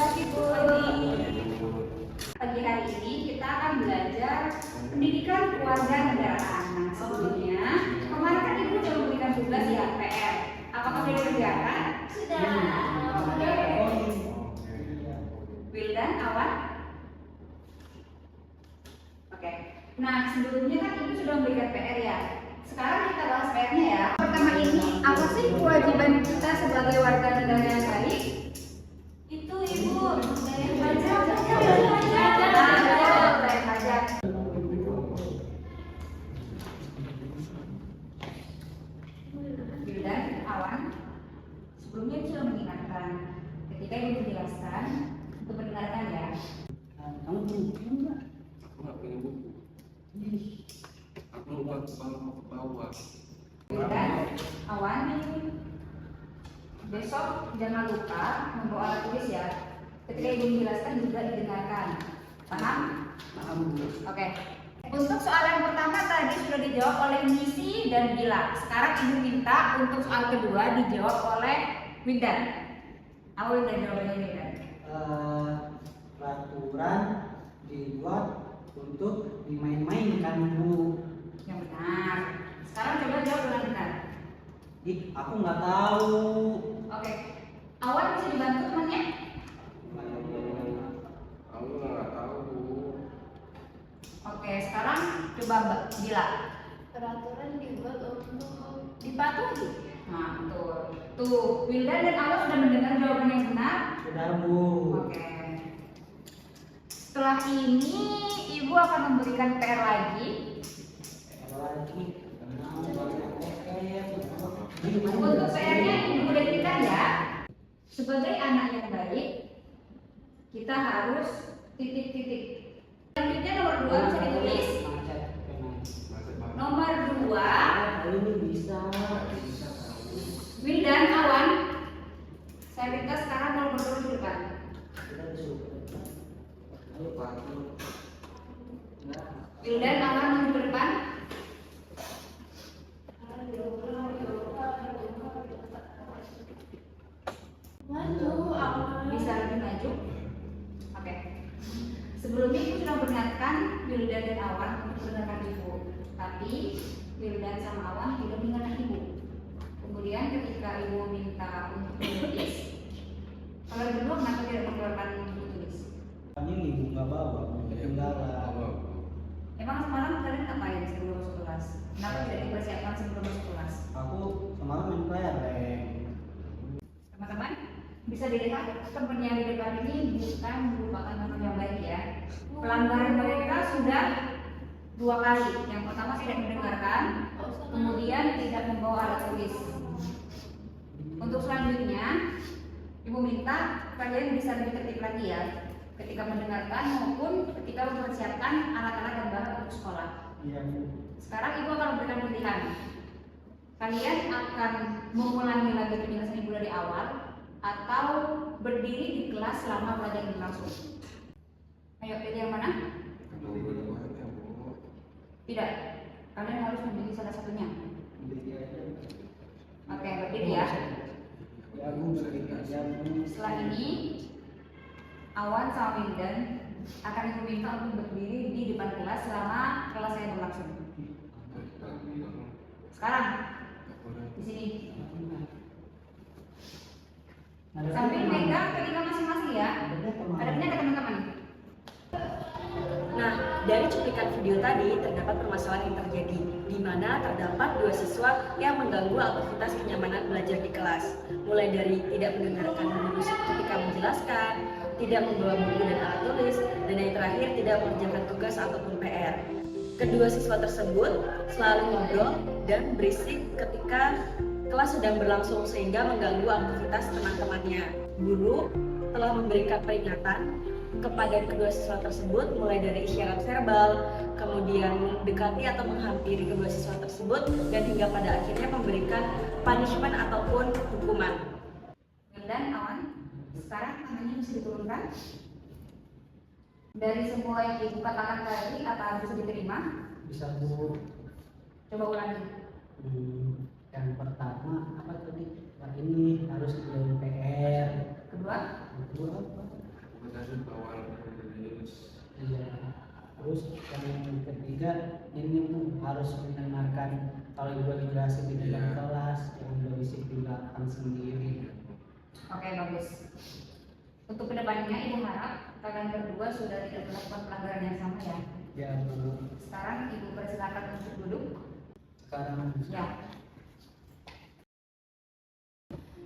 pagi Bu. Pagi hari ini kita akan belajar pendidikan keluarga negaraan. Nah, sebelumnya kemarin kan Ibu sudah memberikan tugas ya PR. Apakah sudah dikerjakan? Sudah. Oke. Wildan, Awan? Oke. Nah, sebelumnya kan Ibu sudah memberikan PR ya. Sekarang kita bahas PR-nya ya. Pertama ini, apa sih kewajiban kita sebagai warga negara yang baik? Itu Ibu, bayar pajak. Bayar pajak. Wildan, Awan, sebelumnya Ibu sudah mengingatkan. Ketika Ibu menjelaskan, untuk mendengarkan ya. Kamu punya buku nggak? Aku nggak punya buku. Aku lupa mau ke bawah. Dan Awan, besok jangan lupa membawa alat tulis ya. Ketika Ibu menjelaskan juga didengarkan. Paham? Paham Bu. Oke. Untuk soal yang pertama tadi sudah dijawab oleh Nisi dan Gila. Sekarang Ibu minta untuk soal kedua dijawab oleh Wildan. Apa Wildan jawabannya Wildan? Peraturan dibuat untuk dimain-mainkan Bu. Yang benar. Sekarang coba jawab dengan benar. Aku nggak tahu. Oke. Awan bisa dibantu temannya? Aku nggak tahu. Oke, sekarang coba Mbak Gila. Peraturan dibuat untuk Dipatuhi. Nah, betul. Tuh, Wildan dan Awan sudah mendengar jawaban yang benar. Sudah Bu. Oke. Setelah ini Ibu akan memberikan PR lagi. Lagi. Untuk PR-nya Ibu berikan ya. Sebagai anak yang baik, kita harus titik-titik. Selanjutnya nomor 2 bisa ditulis. Nomor 2, Ini bisa. Wildan, Awan. Saya minta sekarang nomor 2 di depan. Kita disuruh. Ayo Pak. Wildan, Awan maju ke depan. maju awal. Bisa lebih maju. Oke. Sebelumnya Ibu sudah peringatkan Wildan dan Awan untuk mendengarkan Ibu. Tapi Wildan sama Awan tidak mendengarkan Ibu. Kemudian ketika Ibu meminta untuk menulis, kalau berdua kenapa tidak mengeluarkan buku tulis? Ini Bu nggak bawa. Ketinggalan. Emang semalam kalian ngapain sebelum masuk kelas? Kenapa tidak dipersiapkan sebelum masuk kelas? Aku semalam main kelereng. Teman-teman, bisa dilihat teman yang di depan ini bukan merupakan teman yang baik ya. Pelanggaran mereka sudah 2 kali. Yang pertama tidak mendengarkan, kemudian tidak membawa alat tulis. Untuk selanjutnya, Ibu minta kalian bisa lebih tertib lagi ya, ketika mendengarkan maupun ketika mempersiapkan alat-alat dan bahan untuk sekolah. Iya Bu. Sekarang Ibu akan memberikan pilihan. Kalian akan mengulangi lagi penjelasan Ibu dari awal atau berdiri di kelas selama pelajaran berlangsung. Ayo pilih yang mana? Dua-duanya, Bu. Tidak. Kalian harus memilih salah satunya. Beli aja. Oke, berdiri ya. Ya Bu, beli aja Bu. Setelah ini Awan sama Wildan akan Ibu minta untuk berdiri di depan kelas selama kelas saya berlangsung. Sekarang di sini sambil megang telinga masing-masing ya. Hadapnya ke teman-teman. Nah, dari cuplikan video tadi terdapat permasalahan yang terjadi, di mana terdapat 2 siswa yang mengganggu aktivitas kenyamanan belajar di kelas, mulai dari tidak mendengarkan guru ketika menjelaskan, tidak membawa buku dan alat tulis, dan yang terakhir tidak mengerjakan tugas ataupun PR. Kedua siswa tersebut selalu ngobrol dan berisik ketika kelas sedang berlangsung sehingga mengganggu aktivitas teman-temannya. Guru telah memberikan peringatan kepada kedua siswa tersebut mulai dari isyarat verbal, kemudian mendekati atau menghampiri kedua siswa tersebut, dan hingga pada akhirnya memberikan punishment ataupun hukuman. Dan Awan, sekarang tangannya bisa diturunkan. Dari semua yang Ibu katakan tadi, apa bisa diterima? Bisa Bu. Coba ulangi. Yang pertama apa tadi? Ini harus kerjain PR. Kedua, Kedua apa? Menurut awal terus. Iya. Terus yang ketiga ini harus mendengarkan kalau ibu lagi jelasin di dalam Iya. kelas, jangan berisik di belakang sendiri. Oke, bagus. Untuk kedepannya ibu harap kalian berdua sudah tidak melakukan pelanggaran yang sama ya. Ya Bu. Sekarang ibu persilakan untuk duduk. Sekarang Ya.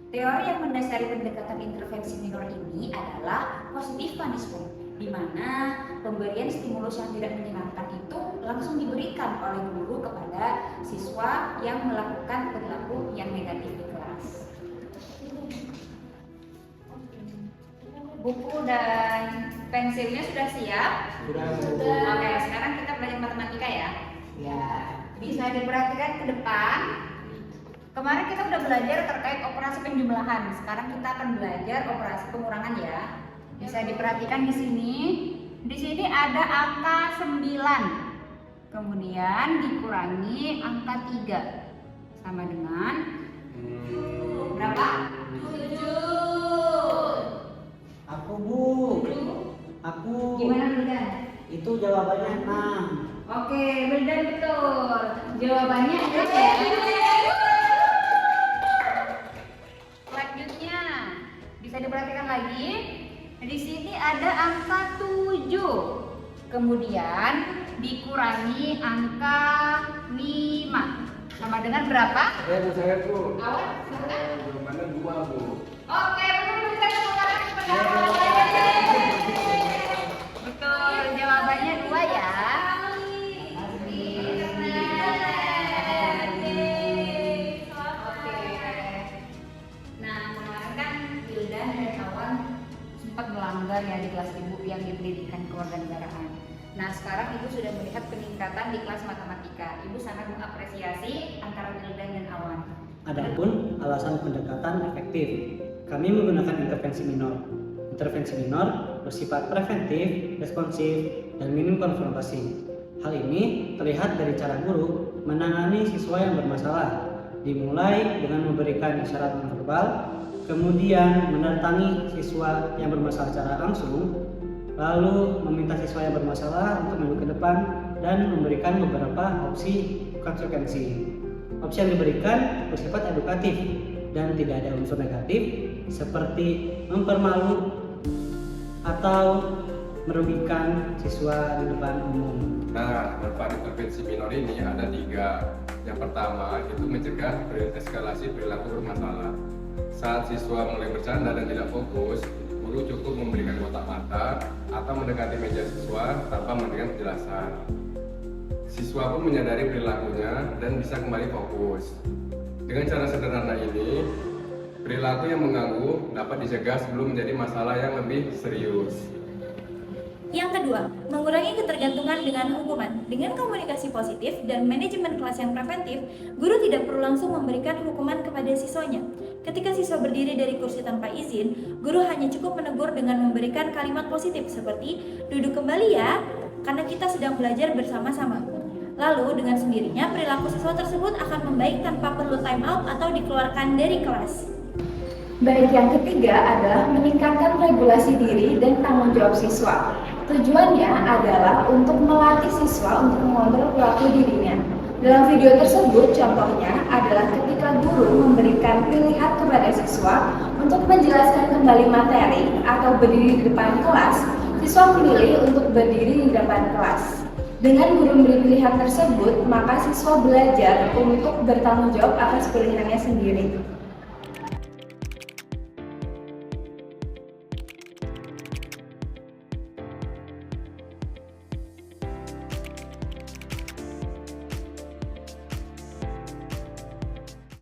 Teori yang mendasari pendekatan intervensi minor ini adalah positive punishment, di mana pemberian stimulus yang tidak menyenangkan itu langsung diberikan oleh guru kepada siswa yang melakukan perilaku yang negatif di kelas. Buku dan pensilnya sudah siap? sudah Bu. Oke, sekarang kita belajar matematika ya. Ya. Bisa diperhatikan ke depan. Kemarin kita udah belajar terkait operasi penjumlahan. Sekarang kita akan belajar operasi pengurangan ya. Bisa diperhatikan di sini. Di sini ada angka 9. Kemudian dikurangi angka 3. Sama dengan berapa? 7. Aku Bu. 7. Aku. Gimana Wildan? Itu jawabannya 6. Oke, Wildan betul. Jawabannya adalah ya. Selanjutnya bisa diperhatikan lagi. Di sini ada angka 7. Kemudian dikurangi angka 5. Sama dengan berapa? Saya Bu. Awan, silakan. Jawabannya 2 Bu. Oke, betul kita sekarang betul, jawabannya 2 ya. Nah, kemarin kan Wildan dan kawan sempat melanggar ya di kelas ibu yang di pendidikan kewarganegaraan. Nah, sekarang ibu sudah melihat peningkatan di kelas matematika. Ibu sangat mengapresiasi antara Wildan dan Awan. Adapun alasan pendekatan efektif, kami menggunakan intervensi minor. Intervensi minor bersifat preventif, responsif, dan minim konfrontasi. Hal ini terlihat dari cara guru menangani siswa yang bermasalah, dimulai dengan memberikan isyarat nonverbal, kemudian mendatangi siswa yang bermasalah secara langsung, lalu meminta siswa yang bermasalah untuk maju ke depan dan memberikan beberapa opsi konsekuensi. Opsi yang diberikan bersifat edukatif dan tidak ada unsur negatif seperti mempermalu atau merugikan siswa di depan umum. Nah, manfaat intervensi minor ini ada 3. Yang pertama itu mencegah eskalasi perilaku bermasalah. Saat siswa mulai bercanda dan tidak fokus, guru cukup memberikan kotak mata atau mendekati meja siswa tanpa memberikan penjelasan. Siswa pun menyadari perilakunya dan bisa kembali fokus. Dengan cara sederhana ini, perilaku yang mengganggu dapat dicegah sebelum menjadi masalah yang lebih serius. Yang kedua, mengurangi ketergantungan dengan hukuman. Dengan komunikasi positif dan manajemen kelas yang preventif, guru tidak perlu langsung memberikan hukuman kepada siswanya. Ketika siswa berdiri dari kursi tanpa izin, guru hanya cukup menegur dengan memberikan kalimat positif seperti "duduk kembali ya, karena kita sedang belajar bersama-sama". Lalu dengan sendirinya perilaku siswa tersebut akan membaik tanpa perlu time out atau dikeluarkan dari kelas. Baik, yang ketiga adalah meningkatkan regulasi diri dan tanggung jawab siswa. Tujuannya adalah untuk melatih siswa untuk mengontrol perilaku dirinya. Dalam video tersebut, contohnya adalah ketika guru memberikan pilihan kepada siswa untuk menjelaskan kembali materi atau berdiri di depan kelas, siswa memilih untuk berdiri di depan kelas. Dengan guru memberi pilihan tersebut, maka siswa belajar untuk bertanggung jawab atas pilihannya sendiri.